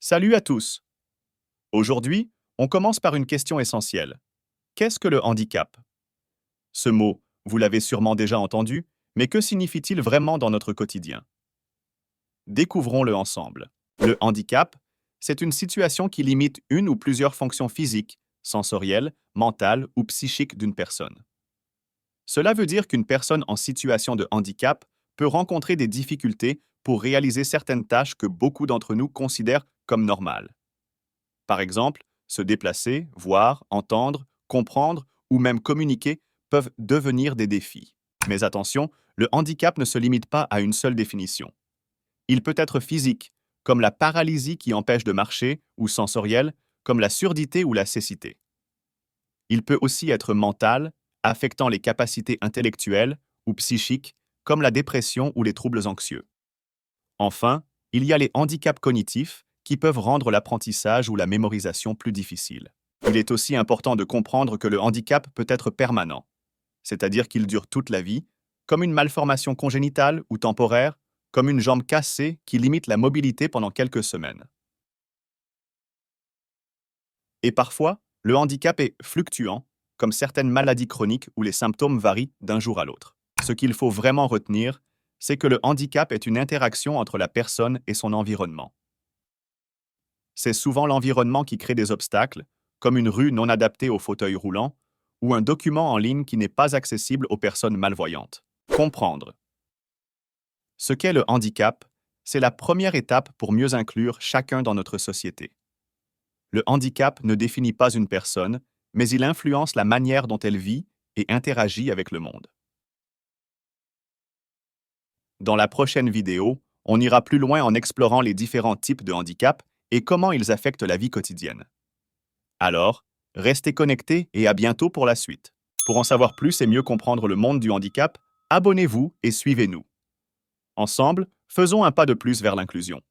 Salut à tous. Aujourd'hui, on commence par une question essentielle. Qu'est-ce que le handicap? Ce mot, vous l'avez sûrement déjà entendu, mais que signifie-t-il vraiment dans notre quotidien? Découvrons-le ensemble. Le handicap, c'est une situation qui limite une ou plusieurs fonctions physiques, sensorielles, mentales ou psychiques d'une personne. Cela veut dire qu'une personne en situation de handicap peut rencontrer des difficultés pour réaliser certaines tâches que beaucoup d'entre nous considèrent comme normales. Par exemple, se déplacer, voir, entendre, comprendre ou même communiquer peuvent devenir des défis. Mais attention, le handicap ne se limite pas à une seule définition. Il peut être physique, comme la paralysie qui empêche de marcher, ou sensoriel, comme la surdité ou la cécité. Il peut aussi être mental, affectant les capacités intellectuelles ou psychiques, comme la dépression ou les troubles anxieux. Enfin, il y a les handicaps cognitifs qui peuvent rendre l'apprentissage ou la mémorisation plus difficile. Il est aussi important de comprendre que le handicap peut être permanent, c'est-à-dire qu'il dure toute la vie, comme une malformation congénitale ou temporaire, comme une jambe cassée qui limite la mobilité pendant quelques semaines. Et parfois, le handicap est fluctuant, comme certaines maladies chroniques où les symptômes varient d'un jour à l'autre. Ce qu'il faut vraiment retenir, c'est que le handicap est une interaction entre la personne et son environnement. C'est souvent l'environnement qui crée des obstacles, comme une rue non adaptée aux fauteuils roulants ou un document en ligne qui n'est pas accessible aux personnes malvoyantes. Comprendre. Ce qu'est le handicap, c'est la première étape pour mieux inclure chacun dans notre société. Le handicap ne définit pas une personne, mais il influence la manière dont elle vit et interagit avec le monde. Dans la prochaine vidéo, on ira plus loin en explorant les différents types de handicap et comment ils affectent la vie quotidienne. Alors, restez connectés et à bientôt pour la suite. Pour en savoir plus et mieux comprendre le monde du handicap, abonnez-vous et suivez-nous. Ensemble, faisons un pas de plus vers l'inclusion.